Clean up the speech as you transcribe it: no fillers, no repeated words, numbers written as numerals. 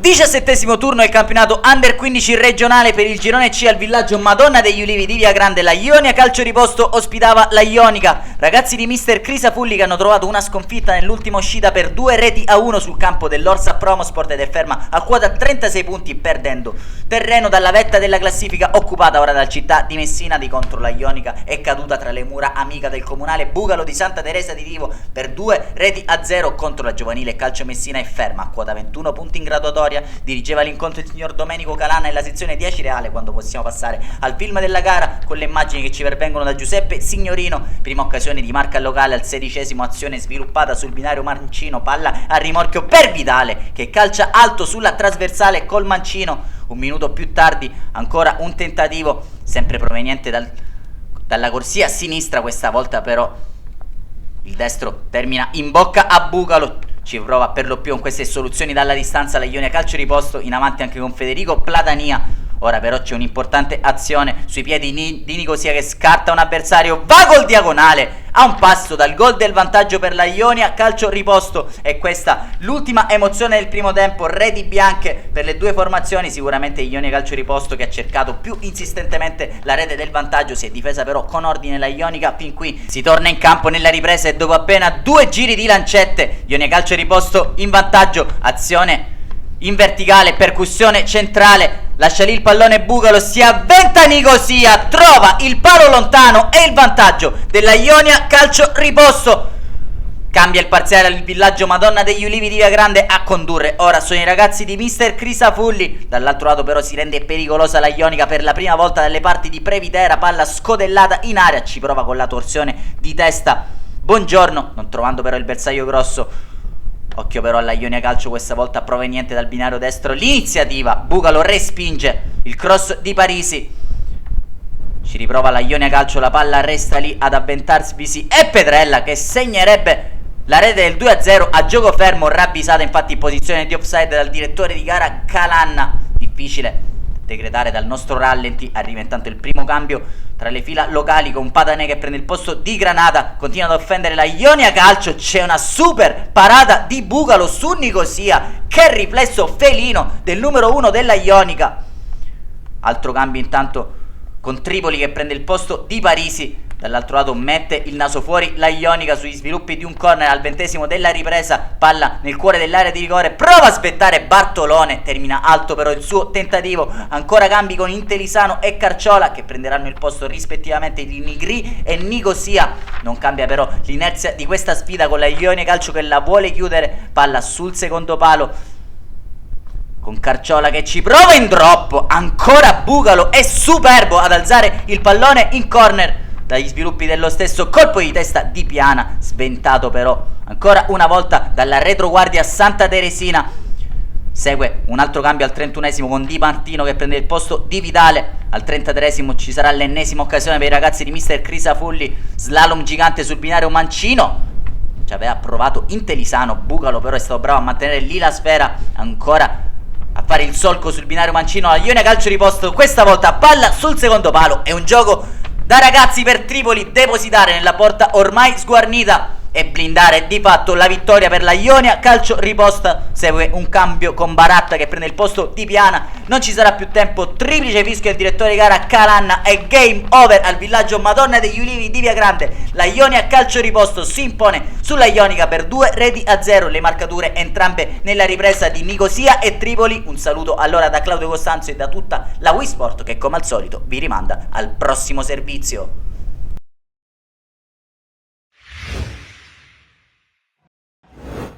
17° turno del campionato Under 15 regionale per il girone C al villaggio Madonna degli Ulivi di Via Grande. La Ionia Calcio Riposto ospitava la Ionica. Ragazzi di mister Crisafulli che hanno trovato una sconfitta nell'ultima uscita per 2-1 sul campo dell'Orsa Promosport ed è ferma a quota 36 punti, perdendo terreno dalla vetta della classifica occupata ora dal Città di Messina. Di contro la Ionica è caduta tra le mura amica del comunale Bugalo di Santa Teresa di Rivo per 2-0 contro la giovanile Calcio Messina. È ferma a quota 21 punti in graduatoria. Dirigeva l'incontro il signor Domenico Calanna nella sezione 10 reale. Quando possiamo passare al film della gara con le immagini che ci pervengono da Giuseppe Signorino. Prima occasione di marca locale al 16° azione sviluppata sul binario Mancino, palla a rimorchio per Vidale che calcia alto sulla trasversale col mancino. Un minuto più tardi ancora un tentativo sempre proveniente dalla corsia a sinistra, questa volta però il destro termina in bocca a Bugalo. Ci prova per lo più con queste soluzioni dalla distanza la Ionia Calcio Riposto, in avanti anche con Federico Platania. Ora però c'è un'importante azione sui piedi di Nicosia che scarta un avversario, va col diagonale a un passo dal gol del vantaggio per la Ionia Calcio Riposto. E questa l'ultima emozione del primo tempo, reti bianche per le due formazioni. Sicuramente Ionia Calcio Riposto che ha cercato più insistentemente la rete del vantaggio, si è difesa però con ordine la Ionica. Fin qui si torna in campo nella ripresa e dopo appena 2 giri di lancette Ionia Calcio Riposto in vantaggio. Azione in verticale, percussione centrale, lascia lì il pallone Bugalo, si avventa Nicosia, trova il palo lontano e il vantaggio della Ionia Calcio Riposto. Cambia il parziale al villaggio Madonna degli Ulivi di Via Grande. A condurre ora sono i ragazzi di mister Crisafulli. Dall'altro lato però si rende pericolosa la Ionica per la prima volta dalle parti di Previtera, palla scodellata in aria, ci prova con la torsione di testa Buongiorno, non trovando però il bersaglio grosso. Occhio però alla Ionia Calcio, questa volta proveniente dal binario destro, l'iniziativa, Bugalo respinge il cross di Parisi. Ci riprova la Ionia Calcio, la palla resta lì ad avventarsisi e Pedrella che segnerebbe la rete del 2-0 a gioco fermo, ravvisata infatti in posizione di offside dal direttore di gara Calanna. Difficile decretare dal nostro rallenti. Arriva intanto il primo cambio tra le fila locali con Patanè che prende il posto di Granata. Continua ad offendere la Ionia Calcio, c'è una super parata di Bugalo su Nicosia, che riflesso felino del numero 1 della Ionica. Altro cambio intanto con Tripoli che prende il posto di Parisi. Dall'altro lato mette il naso fuori la Ionica sugli sviluppi di un corner al 20° della ripresa, palla nel cuore dell'area di rigore, prova a aspettare Bartolone, termina alto però il suo tentativo. Ancora cambi con Intelisano e Carciola che prenderanno il posto rispettivamente di Nigri e Nicosia. Non cambia però l'inerzia di questa sfida con la Ionia Calcio che la vuole chiudere, palla sul secondo palo con Carciola che ci prova in drop. Ancora Bugalo è superbo ad alzare il pallone in corner dagli sviluppi dello stesso, colpo di testa di Piana, sventato però ancora una volta dalla retroguardia Santa Teresina. Segue un altro cambio al 31° con Di Martino che prende il posto di Vidale. Al 33° ci sarà l'ennesima occasione per i ragazzi di mister Crisafulli, slalom gigante sul binario Mancino. Ci aveva provato Intelisano, Bugalo però è stato bravo a mantenere lì la sfera, ancora a fare il solco sul binario Mancino. La Ionia Calcio Riposto, questa volta palla sul secondo palo, è un gioco da ragazzi per Tripoli depositare nella porta ormai sguarnita e blindare di fatto la vittoria per la Ionia Calcio Riposto. Segue un cambio con Baratta che prende il posto di Piana. Non ci sarà più tempo, triplice fischio del direttore di gara Calanna e game over al villaggio Madonna degli Ulivi di Via Grande. La Ionia Calcio Riposto si impone sulla Ionica per 2-0, le marcature entrambe nella ripresa di Nicosia e Tripoli. Un saluto allora da Claudio Costanzo e da tutta la Wisport che come al solito vi rimanda al prossimo servizio.